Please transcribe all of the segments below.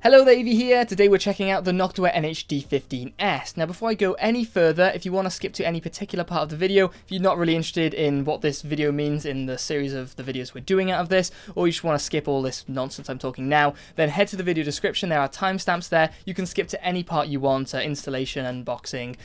Hello there, Evie here. Today we're checking out the Noctua NH-D15S. Now before I go any further, if you want to skip to any particular part of the video, if you're not really interested in what this video means in the series of the videos we're doing out of this, or you just want to skip all this nonsense I'm talking now, then head to the video description. There are timestamps there. You can skip to any part you want, installation, unboxing,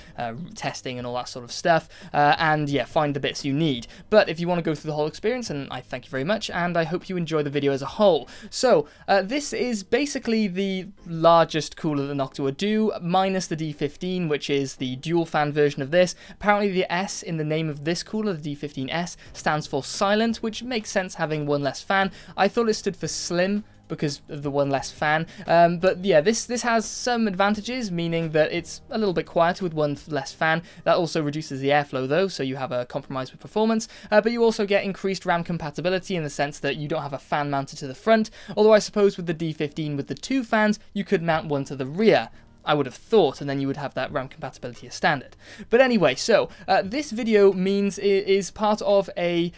testing and all that sort of stuff, and yeah, find the bits you need. But if you want to go through the whole experience, and I thank you very much, and I hope you enjoy the video as a whole. So, this is basically the largest cooler that Noctua do, minus the D15, which is the dual fan version of this. Apparently the S in the name of this cooler, the D15S, stands for silent, which makes sense having one less fan. I thought it stood for slim, because of the one less fan, but yeah, this has some advantages, meaning that it's a little bit quieter with one less fan. That also reduces the airflow though, so you have a compromise with performance, but you also get increased RAM compatibility in the sense that you don't have a fan mounted to the front, although I suppose with the D15 with the two fans, you could mount one to the rear. I would have thought, and then you would have that RAM compatibility as standard. But anyway, so this video is part of a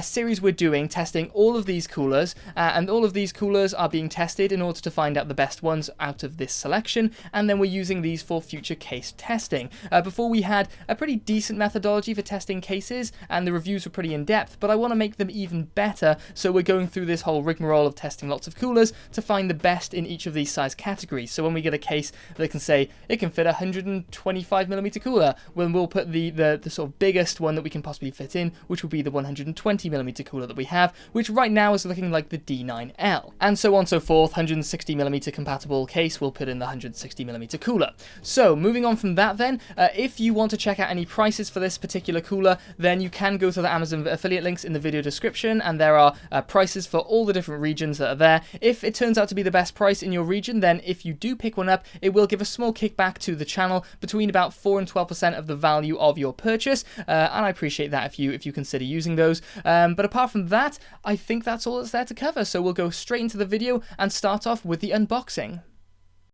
series we're doing, testing all of these coolers, and all of these coolers are being tested in order to find out the best ones out of this selection, and then we're using these for future case testing. Before we had a pretty decent methodology for testing cases, and the reviews were pretty in-depth, but I want to make them even better, so we're going through this whole rigmarole of testing lots of coolers to find the best in each of these size categories. So when we get a case that can say it can fit a 125mm cooler, when we'll put the sort of biggest one that we can possibly fit in, which will be the 120mm cooler that we have, which right now is looking like the D9L, and so on and so forth. 160mm compatible case will put in the 160mm cooler. So moving on from that then, if you want to check out any prices for this particular cooler, then you can go to the Amazon affiliate links in the video description, and there are prices for all the different regions that are there. If it turns out to be the best price in your region, then if you do pick one up, it will give a small kickback to the channel between about 4 and 12% of the value of your purchase, and I appreciate that if you consider using those. But apart from that, I think that's all that's there to cover, so we'll go straight into the video and start off with the unboxing.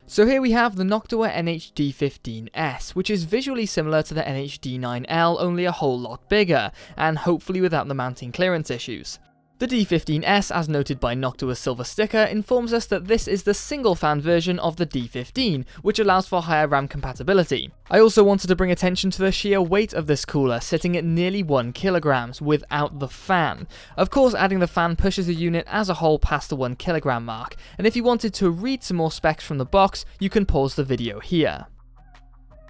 So here we have the Noctua NH-D15S, which is visually similar to the NH-D9L, only a whole lot bigger, and hopefully without the mounting clearance issues. The D15S, as noted by Noctua's silver sticker, informs us that this is the single fan version of the D15, which allows for higher RAM compatibility. I also wanted to bring attention to the sheer weight of this cooler, sitting at nearly 1 kg without the fan. Of course, adding the fan pushes the unit as a whole past the 1 kg mark, and if you wanted to read some more specs from the box, you can pause the video here.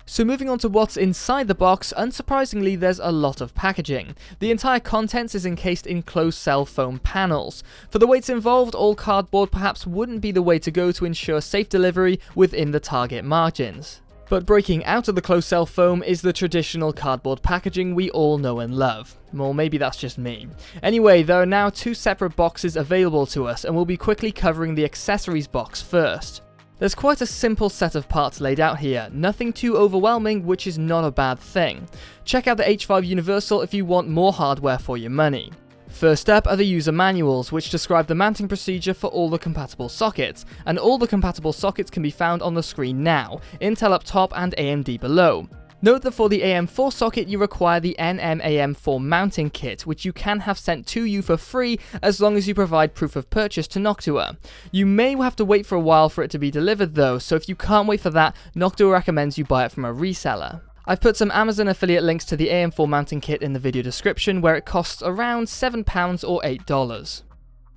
So moving on to what's inside the box, unsurprisingly there's a lot of packaging. The entire contents is encased in closed cell foam panels. For the weights involved, all cardboard perhaps wouldn't be the way to go to ensure safe delivery within the target margins. But breaking out of the closed cell foam is the traditional cardboard packaging we all know and love. Well, maybe that's just me. Anyway, there are now 2 separate boxes available to us, and we'll be quickly covering the accessories box first. There's quite a simple set of parts laid out here, nothing too overwhelming, which is not a bad thing. Check out the H5 Universal if you want more hardware for your money. First up are the user manuals, which describe the mounting procedure for all the compatible sockets, and all the compatible sockets can be found on the screen now, Intel up top and AMD below. Note that for the AM4 socket you require the NM-AM4 mounting kit, which you can have sent to you for free as long as you provide proof of purchase to Noctua. You may have to wait for a while for it to be delivered though, so if you can't wait for that, Noctua recommends you buy it from a reseller. I've put some Amazon affiliate links to the AM4 mounting kit in the video description, where it costs around £7 or $8.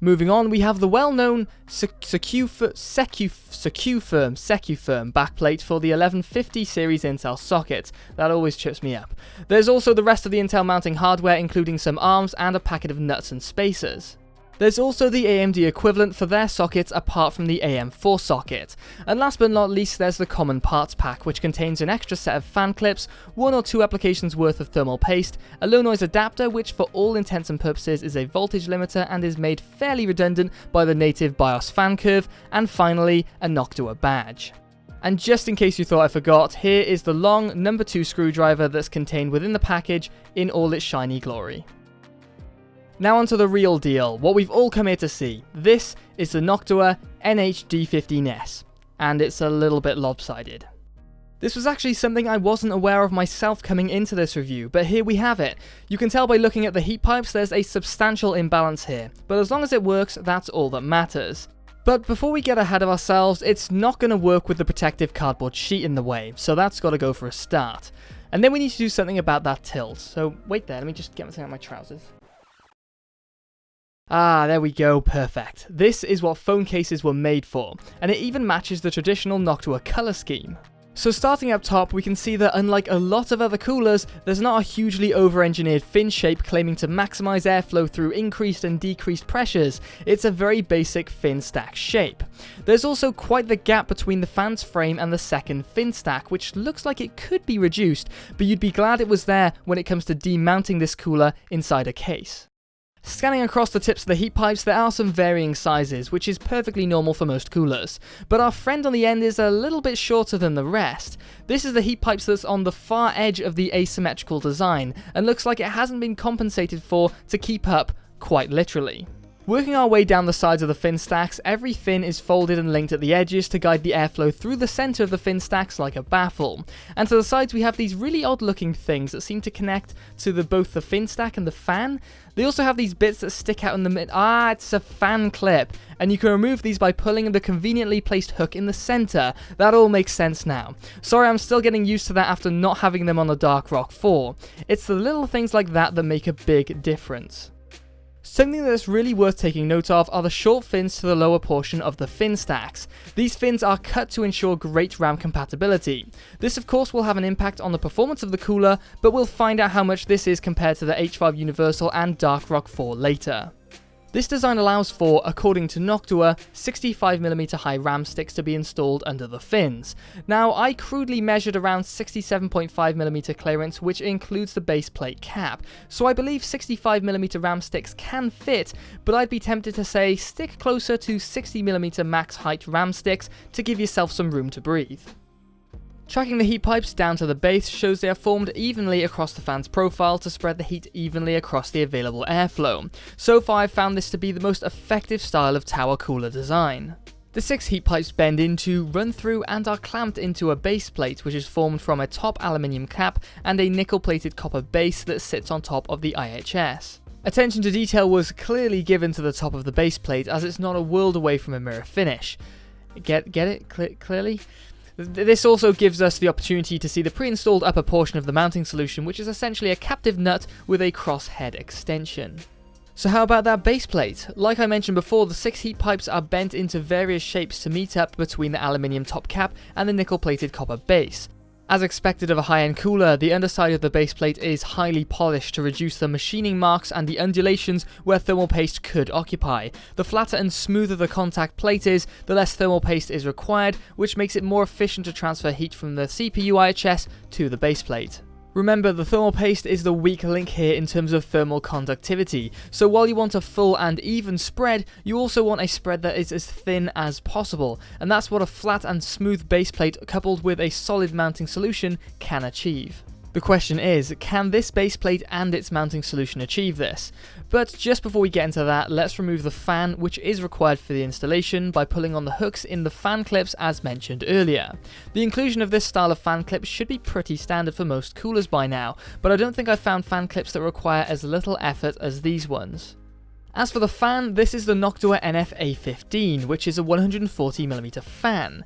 Moving on, we have the well-known Secufirm backplate for the 1150 series Intel socket. That always trips me up. There's also the rest of the Intel mounting hardware, including some arms and a packet of nuts and spacers. There's also the AMD equivalent for their sockets apart from the AM4 socket. And last but not least, there's the common parts pack, which contains an extra set of fan clips, 1 or 2 applications worth of thermal paste, a low noise adapter which for all intents and purposes is a voltage limiter and is made fairly redundant by the native BIOS fan curve, and finally a Noctua badge. And just in case you thought I forgot, here is the long number 2 screwdriver that's contained within the package in all its shiny glory. Now onto the real deal, what we've all come here to see. This is the Noctua NH-D15S, and it's a little bit lopsided. This was actually something I wasn't aware of myself coming into this review, but here we have it. You can tell by looking at the heat pipes there's a substantial imbalance here, but as long as it works, that's all that matters. But before we get ahead of ourselves, it's not going to work with the protective cardboard sheet in the way, so that's got to go for a start. And then we need to do something about that tilt. So wait there, let me just get something out of my trousers. Ah, there we go, perfect. This is what phone cases were made for, and it even matches the traditional Noctua color scheme. So starting up top, we can see that unlike a lot of other coolers, there's not a hugely over-engineered fin shape claiming to maximize airflow through increased and decreased pressures. It's a very basic fin stack shape. There's also quite the gap between the fan's frame and the second fin stack, which looks like it could be reduced, but you'd be glad it was there when it comes to demounting this cooler inside a case. Scanning across the tips of the heat pipes, there are some varying sizes, which is perfectly normal for most coolers, but our friend on the end is a little bit shorter than the rest. This is the heat pipes that's on the far edge of the asymmetrical design, and looks like it hasn't been compensated for to keep up, quite literally. Working our way down the sides of the fin stacks, every fin is folded and linked at the edges to guide the airflow through the center of the fin stacks like a baffle. And to the sides we have these really odd looking things that seem to connect to both the fin stack and the fan. They also have these bits that stick out in the mid. It's a fan clip. And you can remove these by pulling the conveniently placed hook in the center. That all makes sense now. Sorry, I'm still getting used to that after not having them on the Dark Rock 4. It's the little things like that that make a big difference. Something that's really worth taking note of are the short fins to the lower portion of the fin stacks. These fins are cut to ensure great RAM compatibility. This of course will have an impact on the performance of the cooler, but we'll find out how much this is compared to the H5 Universal and Dark Rock 4 later. This design allows for, according to Noctua, 65mm high RAM sticks to be installed under the fins. Now, I crudely measured around 67.5mm clearance, which includes the base plate cap, so I believe 65mm RAM sticks can fit, but I'd be tempted to say stick closer to 60mm max height RAM sticks to give yourself some room to breathe. Tracking the heat pipes down to the base shows they are formed evenly across the fan's profile to spread the heat evenly across the available airflow. So far I've found this to be the most effective style of tower cooler design. The 6 heat pipes bend into, run through and are clamped into a base plate which is formed from a top aluminium cap and a nickel plated copper base that sits on top of the IHS. Attention to detail was clearly given to the top of the base plate as it's not a world away from a mirror finish. Get it? Clearly? This also gives us the opportunity to see the pre-installed upper portion of the mounting solution, which is essentially a captive nut with a cross head extension. So how about that base plate? Like I mentioned before, the 6 heat pipes are bent into various shapes to meet up between the aluminium top cap and the nickel plated copper base. As expected of a high-end cooler, the underside of the base plate is highly polished to reduce the machining marks and the undulations where thermal paste could occupy. The flatter and smoother the contact plate is, the less thermal paste is required, which makes it more efficient to transfer heat from the CPU IHS to the base plate. Remember, the thermal paste is the weak link here in terms of thermal conductivity, so while you want a full and even spread, you also want a spread that is as thin as possible, and that's what a flat and smooth base plate coupled with a solid mounting solution can achieve. The question is, can this base plate and its mounting solution achieve this? But just before we get into that, let's remove the fan, which is required for the installation, by pulling on the hooks in the fan clips as mentioned earlier. The inclusion of this style of fan clip should be pretty standard for most coolers by now, but I don't think I've found fan clips that require as little effort as these ones. As for the fan, this is the Noctua NF-A15, which is a 140mm fan.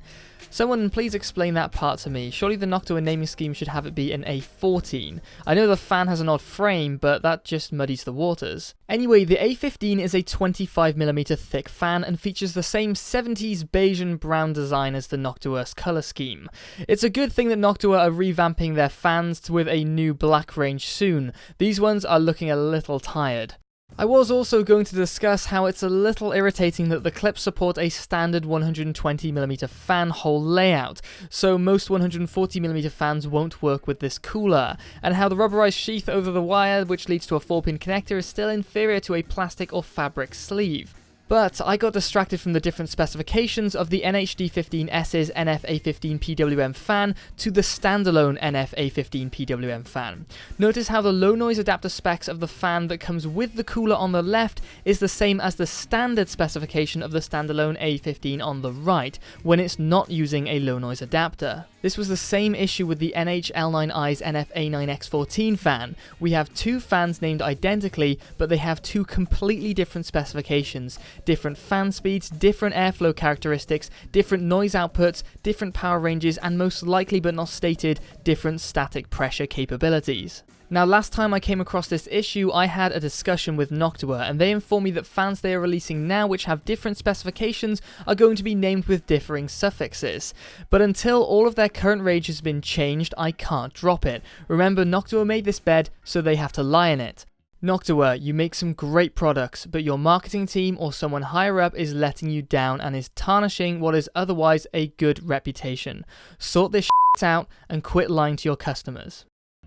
Someone please explain that part to me. Surely the Noctua naming scheme should have it be an A14. I know the fan has an odd frame, but that just muddies the waters. Anyway, the A15 is a 25mm thick fan and features the same 70s beige and brown design as the Noctua's colour scheme. It's a good thing that Noctua are revamping their fans with a new black range soon. These ones are looking a little tired. I was also going to discuss how it's a little irritating that the clips support a standard 120mm fan hole layout, so most 140mm fans won't work with this cooler, and how the rubberized sheath over the wire, which leads to a 4-pin connector, is still inferior to a plastic or fabric sleeve. But I got distracted from the different specifications of the NH-D15S's NF-A15 PWM fan to the standalone NF-A15 PWM fan. Notice how the low noise adapter specs of the fan that comes with the cooler on the left is the same as the standard specification of the standalone A15 on the right, when it's not using a low noise adapter. This was the same issue with the NH-L9i's NF-A9X14 fan. We have two fans named identically, but they have two completely different specifications. different fan speeds, different airflow characteristics, different noise outputs, different power ranges, and most likely but not stated, different static pressure capabilities. Now, last time I came across this issue, I had a discussion with Noctua, and they informed me that fans they are releasing now which have different specifications are going to be named with differing suffixes. But until all of their current range has been changed, I can't drop it. Remember, Noctua made this bed, so they have to lie in it. Noctua, you make some great products, but your marketing team or someone higher up is letting you down and is tarnishing what is otherwise a good reputation. Sort this shit out and quit lying to your customers.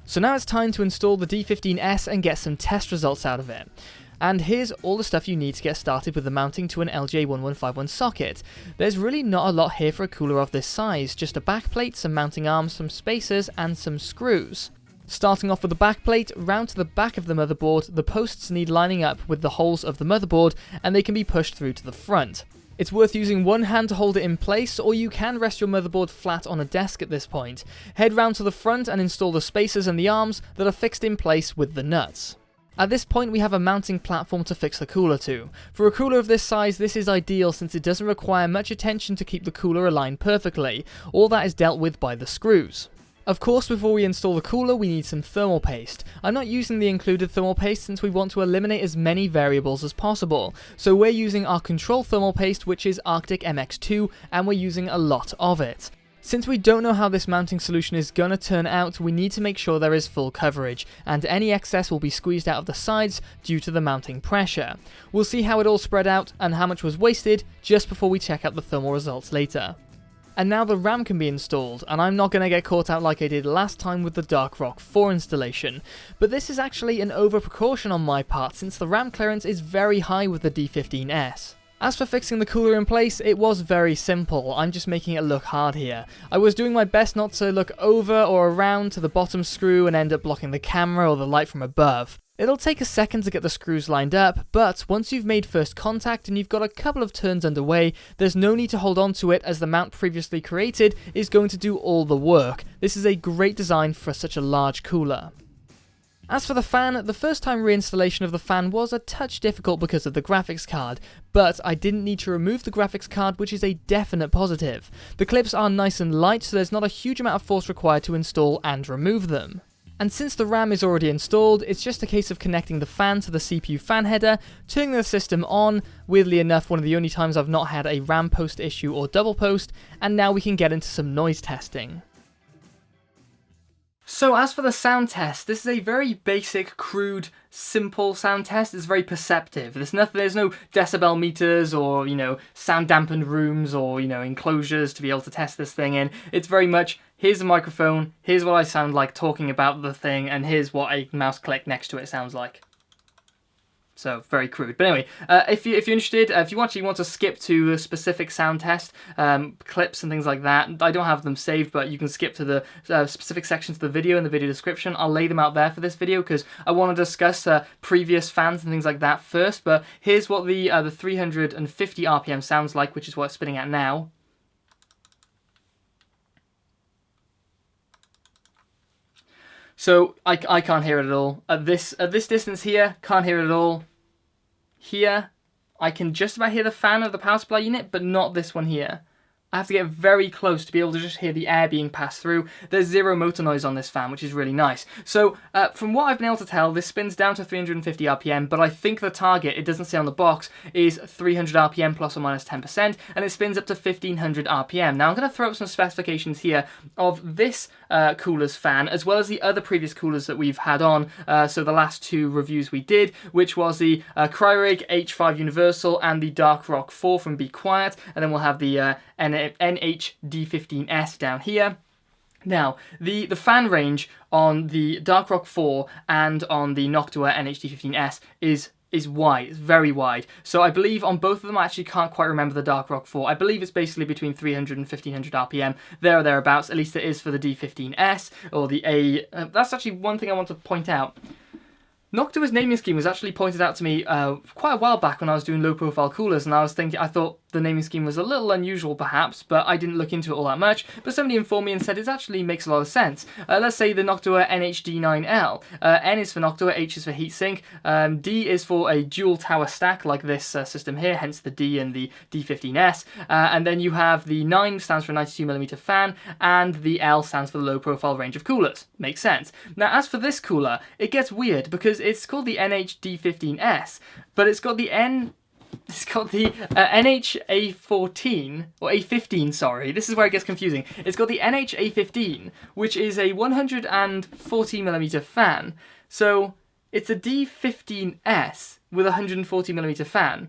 So now it's time to install the D15S and get some test results out of it. And here's all the stuff you need to get started with the mounting to an LGA1151 socket. There's really not a lot here for a cooler of this size, just a backplate, some mounting arms, some spacers, and some screws. Starting off with the backplate, round to the back of the motherboard, the posts need lining up with the holes of the motherboard, and they can be pushed through to the front. It's worth using one hand to hold it in place, or you can rest your motherboard flat on a desk at this point. Head round to the front and install the spacers and the arms that are fixed in place with the nuts. At this point we have a mounting platform to fix the cooler to. For a cooler of this size, this is ideal since it doesn't require much attention to keep the cooler aligned perfectly. All that is dealt with by the screws. Of course, before we install the cooler, we need some thermal paste. I'm not using the included thermal paste since we want to eliminate as many variables as possible. So we're using our control thermal paste, which is Arctic MX2, and we're using a lot of it. Since we don't know how this mounting solution is gonna turn out, we need to make sure there is full coverage, and any excess will be squeezed out of the sides due to the mounting pressure. We'll see how it all spread out and how much was wasted just before we check out the thermal results later. And now the RAM can be installed, and I'm not going to get caught out like I did last time with the Dark Rock 4 installation, but this is actually an over precaution on my part since the RAM clearance is very high with the D15S. As for fixing the cooler in place, it was very simple. I'm just making it look hard here. I was doing my best not to look over or around to the bottom screw and end up blocking the camera or the light from above. It'll take a second to get the screws lined up, but once you've made first contact and you've got a couple of turns underway, there's no need to hold on to it as the mount previously created is going to do all the work. This is a great design for such a large cooler. As for the fan, the first time reinstallation of the fan was a touch difficult because of the graphics card, but I didn't need to remove the graphics card, which is a definite positive. The clips are nice and light, so there's not a huge amount of force required to install and remove them. And since the RAM is already installed, it's just a case of connecting the fan to the CPU fan header, turning the system on, weirdly enough one of the only times I've not had a RAM post issue or double post, and now we can get into some noise testing. So as for the sound test, this is a very basic, crude, simple sound test. It's very perceptive. There's no decibel meters or, sound dampened rooms or, enclosures to be able to test this thing in. It's very much, here's a microphone, here's what I sound like talking about the thing, and here's what a mouse click next to it sounds like. So, very crude. But anyway, if you're interested, if you actually want to skip to the specific sound test, clips and things like that, I don't have them saved, but you can skip to the specific sections of the video in the video description. I'll lay them out there for this video because I want to discuss previous fans and things like that first. But here's what the 350 RPM sounds like, which is what it's spinning at now. So, I can't hear it at all. At this distance here, can't hear it at all. Here, I can just about hear the fan of the power supply unit, but not this one here. I have to get very close to be able to just hear the air being passed through. There's zero motor noise on this fan, which is really nice. So, from what I've been able to tell, this spins down to 350 RPM, but I think the target, it doesn't say on the box, is 300 RPM plus or minus 10%, and it spins up to 1500 RPM. Now, I'm going to throw up some specifications here of this cooler's fan, as well as the other previous coolers that we've had on, so the last two reviews we did, which was the Cryorig H5 Universal and the Dark Rock 4 from Be Quiet, and then we'll have the NH-D15S down here. Now, the fan range on the Dark Rock 4 and on the Noctua NH-D15S is wide, it's very wide. So I believe on both of them, I actually can't quite remember the Dark Rock 4. I believe it's basically between 300 and 1500 RPM, there or thereabouts, at least it is for the D15S, or the A. That's actually one thing I want to point out. Noctua's naming scheme was actually pointed out to me quite a while back when I was doing low-profile coolers, and I thought, the naming scheme was a little unusual perhaps, but I didn't look into it all that much. But somebody informed me and said it actually makes a lot of sense. Let's say the Noctua NH-D9L. N is for Noctua, H is for heatsink, D is for a dual tower stack like this system here, hence the D and the D15S. And then you have the 9 stands for a 92mm fan, and the L stands for the low profile range of coolers. Makes sense. Now as for this cooler, it gets weird because it's called the NH-D15S, but it's got the NH-A14, or A15, sorry. This is where it gets confusing. It's got the NH-A15, which is a 140mm fan. So it's a D15S with a 140mm fan.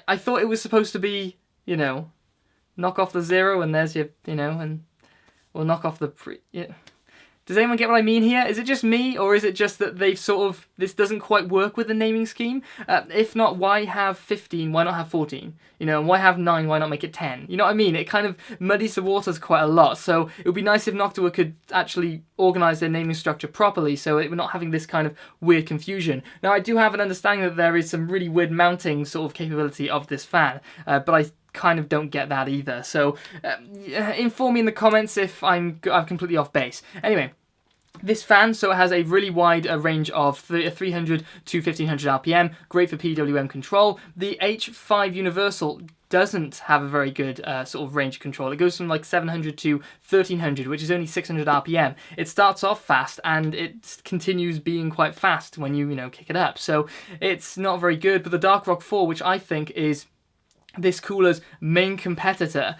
I thought it was supposed to be, you know, knock off the 0 and there's your, you know, and or knock off the yeah. Does anyone get what I mean here? Is it just me, or is it just that they've sort of, this doesn't quite work with the naming scheme? If not, why have 15? Why not have 14? You know, and why have 9? Why not make it 10? You know what I mean? It kind of muddies the waters quite a lot. So it would be nice if Noctua could actually organise their naming structure properly, so we're not having this kind of weird confusion. Now, I do have an understanding that there is some really weird mounting sort of capability of this fan, but I kind of don't get that either. So inform me in the comments if I'm completely off base. Anyway, this fan, so it has a really wide range of 300 to 1500 RPM, great for PWM control. The H5 Universal doesn't have a very good sort of range of control. It goes from like 700 to 1300, which is only 600 RPM. It starts off fast and it continues being quite fast when you know, kick it up. So it's not very good, but the Dark Rock 4, which I think is this cooler's main competitor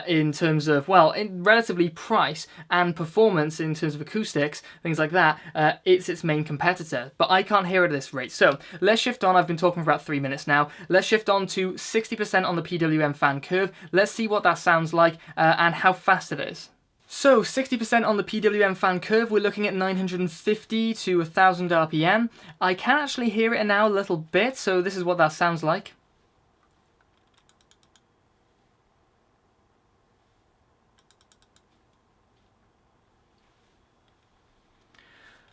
in terms of, well, in relatively price and performance in terms of acoustics, things like that, it's its main competitor. But I can't hear it at this rate. So let's shift on. I've been talking for about 3 minutes now. Let's shift on to 60% on the PWM fan curve. Let's see what that sounds like and how fast it is. So 60% on the PWM fan curve, we're looking at 950 to 1000 RPM. I can actually hear it now a little bit, so this is what that sounds like.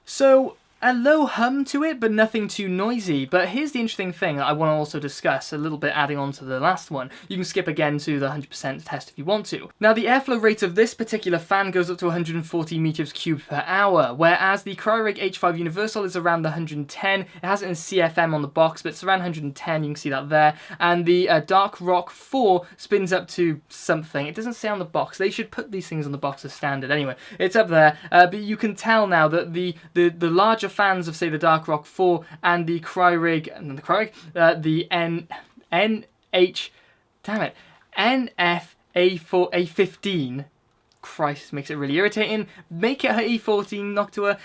So a low hum to it, but nothing too noisy. But here's the interesting thing that I want to also discuss, a little bit adding on to the last one. You can skip again to the 100% test if you want to. Now, the airflow rate of this particular fan goes up to 140 meters cubed per hour, whereas the Cryorig H5 Universal is around the 110. It has it in CFM on the box, but it's around 110, you can see that there. And the Dark Rock 4 spins up to something. It doesn't say on the box. They should put these things on the box as standard. Anyway, it's up there, but you can tell now that the larger fans of, say, the Dark Rock 4 and the Cryorig, the NF-A15, Christ, makes it really irritating. Make it her E14 Noctua.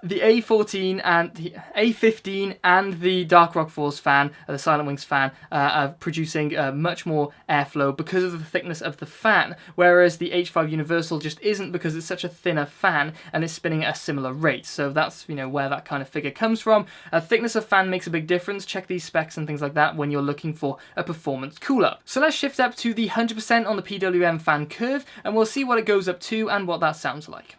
The A14 and the A15 and the Dark Rock 4's fan, the Silent Wings fan, are producing much more airflow because of the thickness of the fan, whereas the H5 Universal just isn't, because it's such a thinner fan and is spinning at a similar rate. So that's, you know, where that kind of figure comes from. Thickness of fan makes a big difference. Check these specs and things like that when you're looking for a performance cooler. So let's shift up to the 100% on the PWM fan curve, and we'll see what it goes up to and what that sounds like.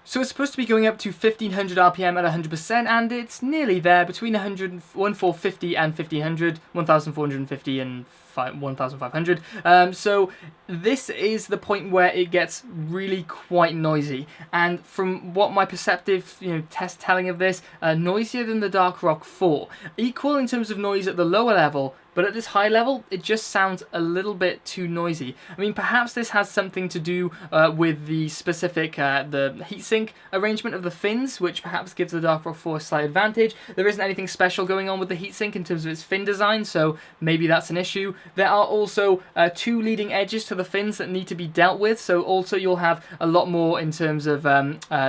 So it's supposed to be going up to 1500 RPM at 100%, and it's nearly there, between 1450 and 1500, 1450 and 1500. So this is the point where it gets really quite noisy, and from what my perceptive, you know, test telling of this, noisier than the Dark Rock 4. Equal in terms of noise at the lower level, but at this high level, it just sounds a little bit too noisy. I mean, perhaps this has something to do with the specific, the heatsink arrangement of the fins, which perhaps gives the Dark Rock 4 a slight advantage. There isn't anything special going on with the heatsink in terms of its fin design, so maybe that's an issue. There are also 2 leading edges to the fins that need to be dealt with, so also you'll have a lot more in terms of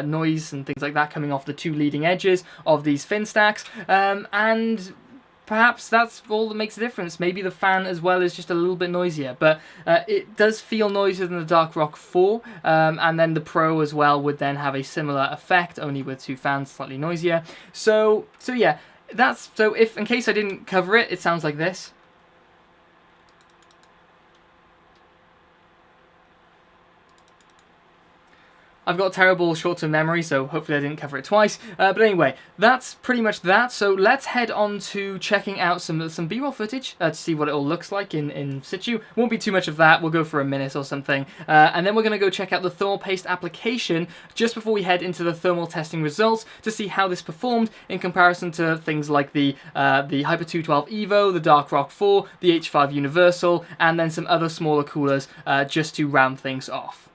noise and things like that coming off the 2 leading edges of these fin stacks, and perhaps that's all that makes a difference. Maybe the fan as well is just a little bit noisier, but it does feel noisier than the Dark Rock 4, and then the Pro as well would then have a similar effect, only with 2 fans, slightly noisier. So yeah, so if, in case I didn't cover it, it sounds like this. I've got terrible short-term memory, so hopefully I didn't cover it twice. But anyway, that's pretty much that. So let's head on to checking out some B-roll footage to see what it all looks like in situ. Won't be too much of that. We'll go for a minute or something. And then we're going to go check out the thermal paste application just before we head into the thermal testing results to see how this performed in comparison to things like the Hyper 212 Evo, the Dark Rock 4, the H5 Universal, and then some other smaller coolers just to round things off.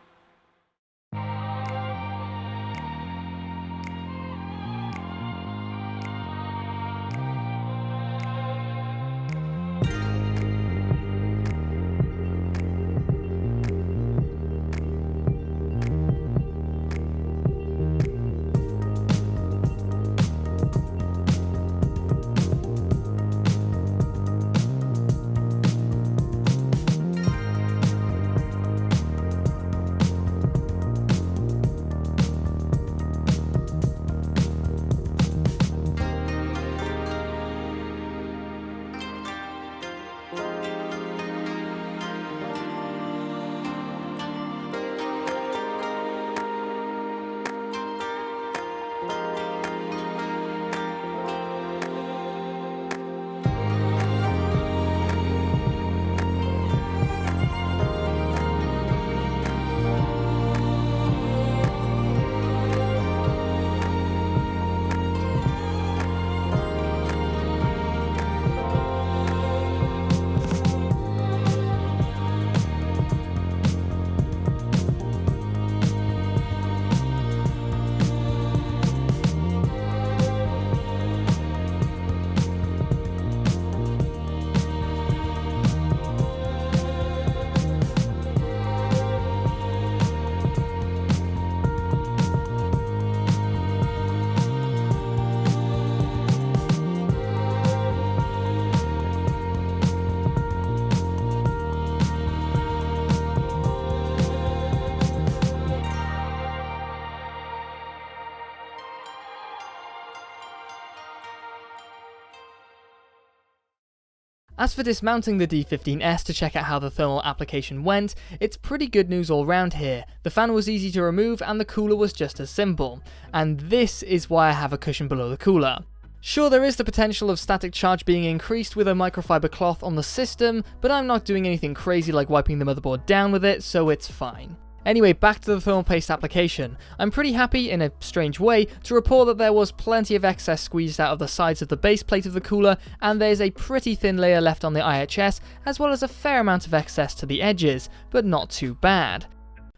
As for dismounting the D15S to check out how the thermal application went, it's pretty good news all round here. The fan was easy to remove and the cooler was just as simple. And this is why I have a cushion below the cooler. Sure, there is the potential of static charge being increased with a microfiber cloth on the system, but I'm not doing anything crazy like wiping the motherboard down with it, so it's fine. Anyway, back to the thermal paste application. I'm pretty happy, in a strange way, to report that there was plenty of excess squeezed out of the sides of the base plate of the cooler, and there's a pretty thin layer left on the IHS, as well as a fair amount of excess to the edges, but not too bad.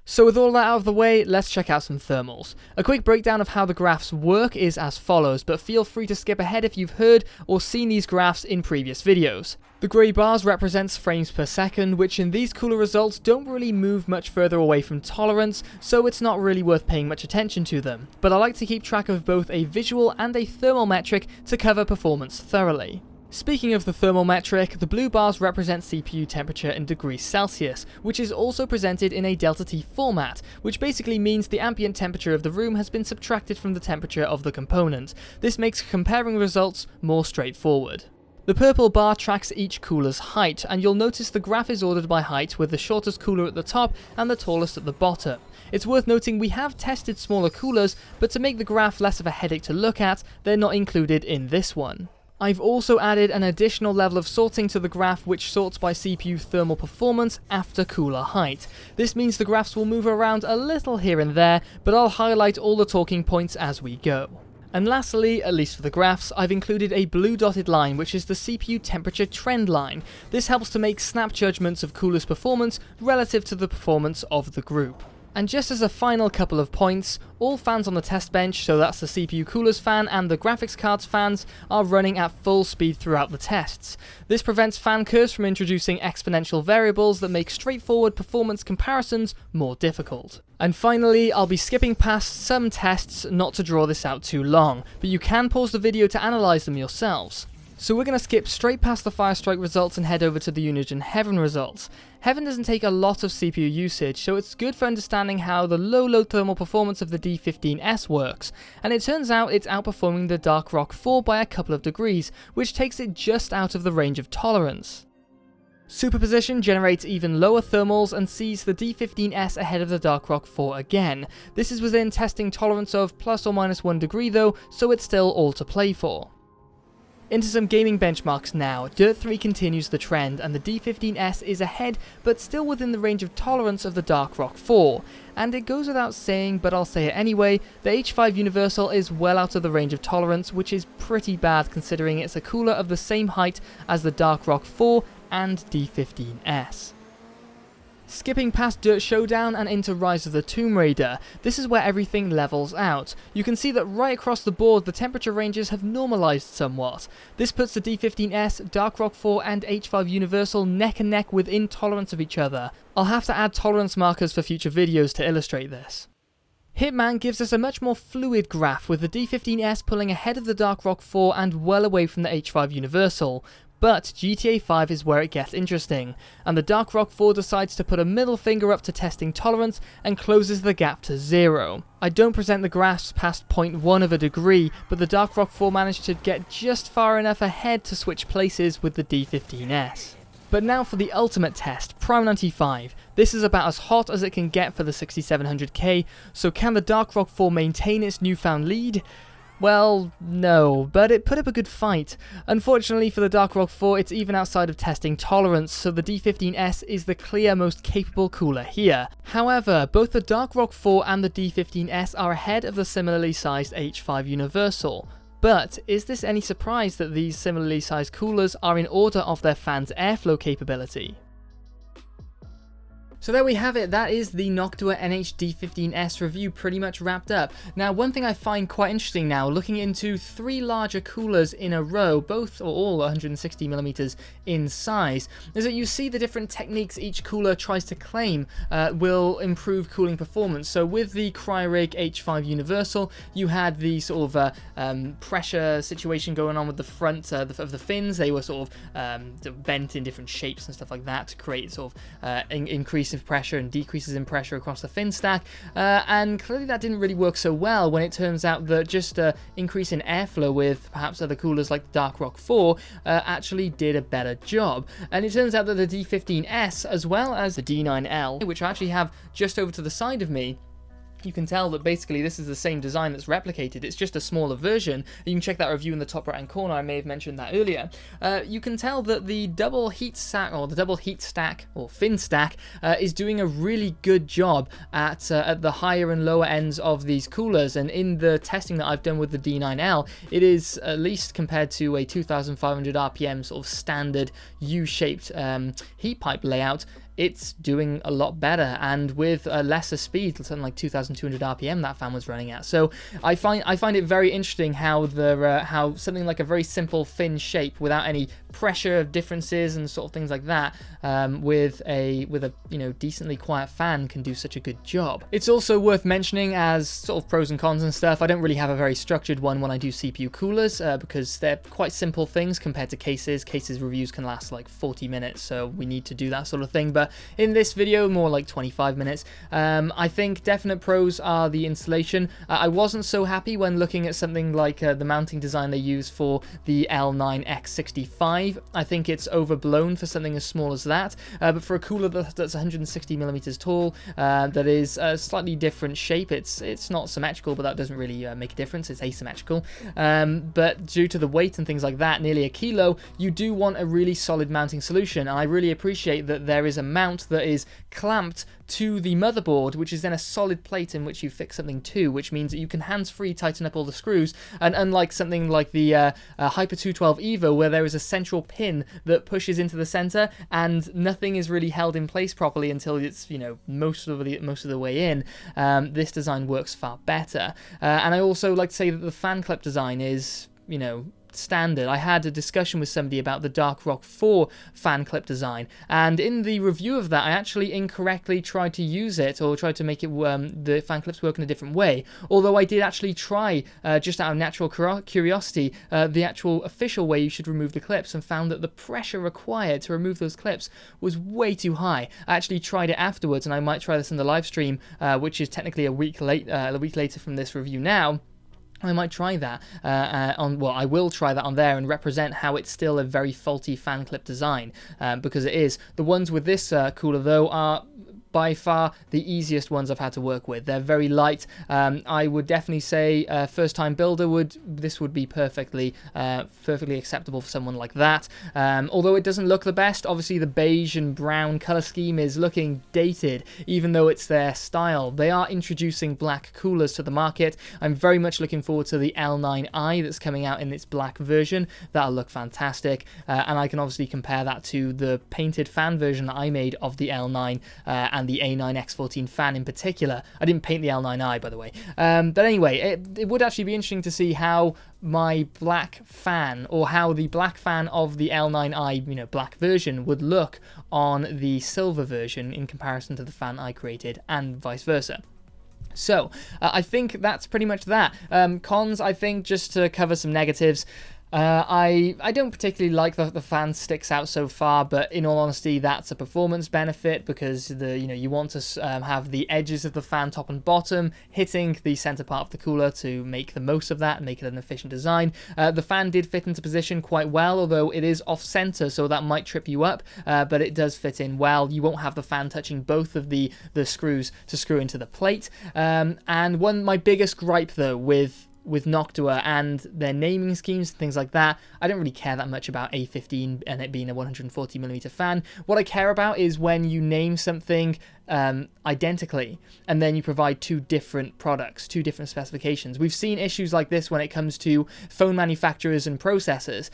So with all that out of the way, let's check out some thermals. A quick breakdown of how the graphs work is as follows, but feel free to skip ahead if you've heard or seen these graphs in previous videos. The grey bars represents frames per second, which in these cooler results don't really move much further away from tolerance, so it's not really worth paying much attention to them. But I like to keep track of both a visual and a thermal metric to cover performance thoroughly. Speaking of the thermal metric, the blue bars represent CPU temperature in degrees Celsius, which is also presented in a delta T format, which basically means the ambient temperature of the room has been subtracted from the temperature of the component. This makes comparing results more straightforward. The purple bar tracks each cooler's height, and you'll notice the graph is ordered by height with the shortest cooler at the top and the tallest at the bottom. It's worth noting we have tested smaller coolers, but to make the graph less of a headache to look at, they're not included in this one. I've also added an additional level of sorting to the graph which sorts by CPU thermal performance after cooler height. This means the graphs will move around a little here and there, but I'll highlight all the talking points as we go. And lastly, at least for the graphs, I've included a blue dotted line which is the CPU temperature trend line. This helps to make snap judgments of cooler's performance relative to the performance of the group. And just as a final couple of points, all fans on the test bench, so that's the CPU coolers fan and the graphics cards fans, are running at full speed throughout the tests. This prevents fan curves from introducing exponential variables that make straightforward performance comparisons more difficult. And finally, I'll be skipping past some tests not to draw this out too long, but you can pause the video to analyse them yourselves. So we're going to skip straight past the Firestrike results and head over to the Unigine Heaven results. Heaven doesn't take a lot of CPU usage, so it's good for understanding how the low load thermal performance of the D15S works, and it turns out it's outperforming the Dark Rock 4 by a couple of degrees, which takes it just out of the range of tolerance. Superposition generates even lower thermals and sees the D15S ahead of the Dark Rock 4 again. This is within testing tolerance of plus or minus 1 degree though, so it's still all to play for. Into some gaming benchmarks now. Dirt 3 continues the trend, and the D15S is ahead, but still within the range of tolerance of the Dark Rock 4. And it goes without saying, but I'll say it anyway, the H5 Universal is well out of the range of tolerance, which is pretty bad considering it's a cooler of the same height as the Dark Rock 4 and D15S. Skipping past Dirt Showdown and into Rise of the Tomb Raider, this is where everything levels out. You can see that right across the board the temperature ranges have normalised somewhat. This puts the D15S, Dark Rock 4 and H5 Universal neck and neck within tolerance of each other. I'll have to add tolerance markers for future videos to illustrate this. Hitman gives us a much more fluid graph, with the D15S pulling ahead of the Dark Rock 4 and well away from the H5 Universal. But GTA 5 is where it gets interesting, and the Dark Rock 4 decides to put a middle finger up to testing tolerance and closes the gap to 0. I don't present the graphs past 0.1 of a degree, but the Dark Rock 4 managed to get just far enough ahead to switch places with the D15S. But now for the ultimate test, Prime 95. This is about as hot as it can get for the 6700K, so can the Dark Rock 4 maintain its newfound lead? Well, no, but it put up a good fight. Unfortunately for the Dark Rock 4, it's even outside of testing tolerance, so the D15S is the clear most capable cooler here. However, both the Dark Rock 4 and the D15S are ahead of the similarly sized H5 Universal. But is this any surprise that these similarly sized coolers are in order of their fans' airflow capability? So there we have it, that is the Noctua NH-D15S review pretty much wrapped up. Now, one thing I find quite interesting now, looking into 3 larger coolers in a row, both or all 160mm in size, is that you see the different techniques each cooler tries to claim will improve cooling performance. So with the Cryorig H5 Universal, you had the sort of pressure situation going on with the front of the fins. They were sort of bent in different shapes and stuff like that to create sort of increase of pressure and decreases in pressure across the fin stack, and clearly that didn't really work so well when it turns out that just increase in airflow with perhaps other coolers like the Dark Rock 4 actually did a better job. And it turns out that the D15S as well as the D9L, which I actually have just over to the side of me, you can tell that basically this is the same design that's replicated, it's just a smaller version. You can check that review in the top right hand corner, I may have mentioned that earlier. You can tell that the double heat stack, or the double heat stack, or fin stack, is doing a really good job at the higher and lower ends of these coolers, and in the testing that I've done with the D9L, it is, at least compared to a 2500 RPM sort of standard U-shaped heat pipe layout, it's doing a lot better, and with a lesser speed, something like 2200 RPM that fan was running at. So I find it very interesting how how something like a very simple fin shape without any pressure differences and sort of things like that, with a decently quiet fan can do such a good job. It's also worth mentioning as sort of pros and cons and stuff. I don't really have a very structured one when I do CPU coolers because they're quite simple things compared to cases. Cases reviews can last like 40 minutes, so we need to do that sort of thing. But in this video, more like 25 minutes. I think definite pros are the installation. I wasn't so happy when looking at something like the mounting design they use for the L9X65. I think it's overblown for something as small as that, but for a cooler that's 160mm tall, that is a slightly different shape, it's not symmetrical, but that doesn't really make a difference, it's asymmetrical. But due to the weight and things like that, nearly a kilo, you do want a really solid mounting solution, and I really appreciate that there is a mount that is clamped to the motherboard, which is then a solid plate in which you fix something to, which means that you can hands-free tighten up all the screws, and unlike something like the Hyper 212 Evo, where there is a central pin that pushes into the center and nothing is really held in place properly until it's most of the way in, this design works far better. And I also like to say that the fan clip design is standard. I had a discussion with somebody about the Dark Rock 4 fan clip design, and in the review of that I actually incorrectly tried to use it, or tried to make it the fan clips work in a different way, although I did actually try, just out of natural curiosity, the actual official way you should remove the clips, and found that the pressure required to remove those clips was way too high. I actually tried it afterwards, and I might try this in the live stream, which is technically a week later from this review now. I might try that I will try that on there and represent how it's still a very faulty fan clip design, because it is. The ones with this cooler though are by far the easiest ones I've had to work with. They're very light. I would definitely say first time builder this would be perfectly acceptable for someone like that. Although it doesn't look the best, obviously the beige and brown color scheme is looking dated, even though it's their style. They are introducing black coolers to the market. I'm very much looking forward to the L9i that's coming out in its black version. That'll look fantastic, and I can obviously compare that to the painted fan version that I made of the L9 and the A9X14 fan in particular. I didn't paint the L9i, by the way. But anyway, it would actually be interesting to see how my black fan, or how the black fan of the L9i, black version, would look on the silver version in comparison to the fan I created, and vice versa. So, I think that's pretty much that. Cons, I think, just to cover some negatives, I don't particularly like the fan sticks out so far, but in all honesty, that's a performance benefit, because you want to have the edges of the fan, top and bottom, hitting the center part of the cooler to make the most of that and make it an efficient design. The fan did fit into position quite well, although it is off center, so that might trip you up, but it does fit in well. You won't have the fan touching both of the screws to screw into the plate. And my biggest gripe though with Noctua and their naming schemes and things like that, I don't really care that much about A15 and it being a 140mm fan. What I care about is when you name something identically and then you provide two different products, two different specifications. We've seen issues like this when it comes to phone manufacturers and processors,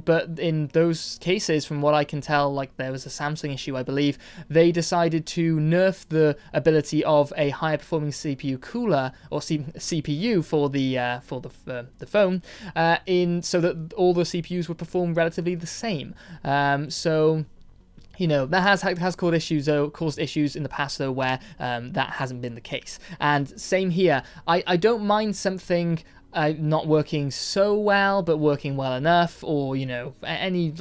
but in those cases, from what I can tell, like there was a Samsung issue, I believe, they decided to nerf the ability of a higher performing CPU cooler, or CPU for the phone, so that all the CPUs would perform relatively the same. That has caused issues in the past though, where that hasn't been the case. And same here. I don't mind something not working so well, but working well enough, or any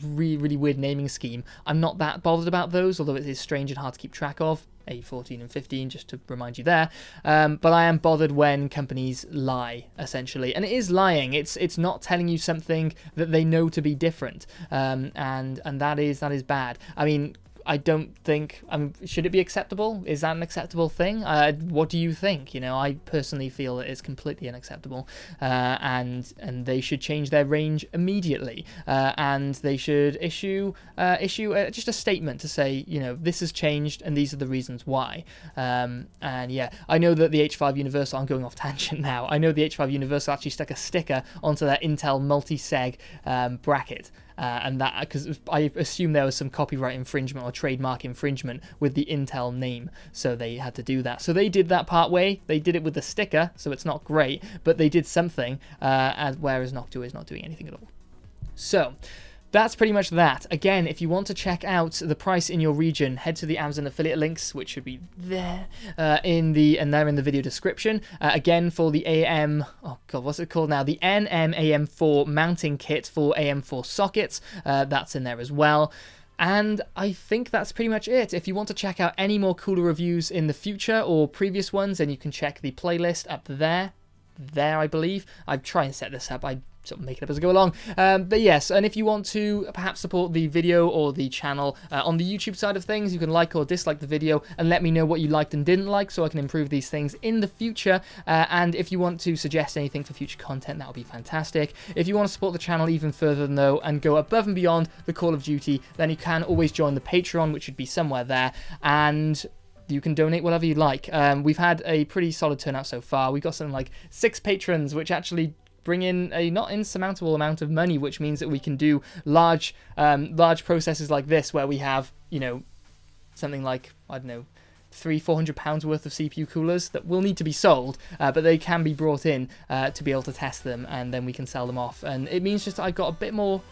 really weird naming scheme. I'm not that bothered about those, although it is strange and hard to keep track of. A14 and 15, just to remind you there. But I am bothered when companies lie, essentially. And it is lying. It's not telling you something that they know to be different. And that is bad. I mean, I don't think, should it be acceptable? Is that an acceptable thing? What do you think? I personally feel that it's completely unacceptable, and they should change their range immediately, and they should issue just a statement to say, this has changed and these are the reasons why. And yeah, I know that the H5 Universal, I'm going off tangent now, I know the H5 Universal actually stuck a sticker onto their Intel multi-seg bracket. And that, because I assume there was some copyright infringement or trademark infringement with the Intel name, so they had to do that. So they did that part way. They did it with the sticker, so it's not great, but they did something, whereas Noctua is not doing anything at all. So that's pretty much that. Again, if you want to check out the price in your region, head to the Amazon affiliate links, which should be there they're in the video description. Again, for the what's it called now? The NM-AM4 mounting kit for AM4 sockets. That's in there as well. And I think that's pretty much it. If you want to check out any more cooler reviews in the future or previous ones, then you can check the playlist up there, I believe. I'm trying to set this up. I sort of make it up as I go along. But yes, and if you want to perhaps support the video or the channel on the YouTube side of things, you can like or dislike the video and let me know what you liked and didn't like, so I can improve these things in the future. And if you want to suggest anything for future content, that would be fantastic. If you want to support the channel even further though and go above and beyond the Call of Duty, then you can always join the Patreon, which should be somewhere there, and you can donate whatever you like. We've had a pretty solid turnout so far. We've got something like 6 patrons, which actually bring in a not insurmountable amount of money, which means that we can do large processes like this, where we have, something like, I don't know, £300-400 worth of CPU coolers that will need to be sold, but they can be brought in to be able to test them, and then we can sell them off. And it means just I've got a bit more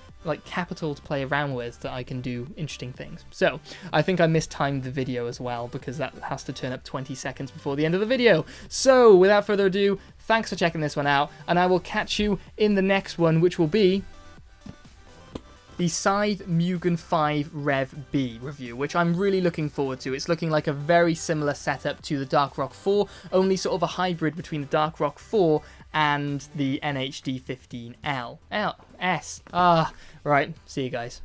capital to play around with, that I can do interesting things. So I think I mistimed the video as well, because that has to turn up 20 seconds before the end of the video. So without further ado, thanks for checking this one out, and I will catch you in the next one, which will be the Scythe Mugen 5 Rev B review, which I'm really looking forward to. It's looking like a very similar setup to the Dark Rock 4, only sort of a hybrid between the Dark Rock 4 and the NH-D15S. Right, see you guys.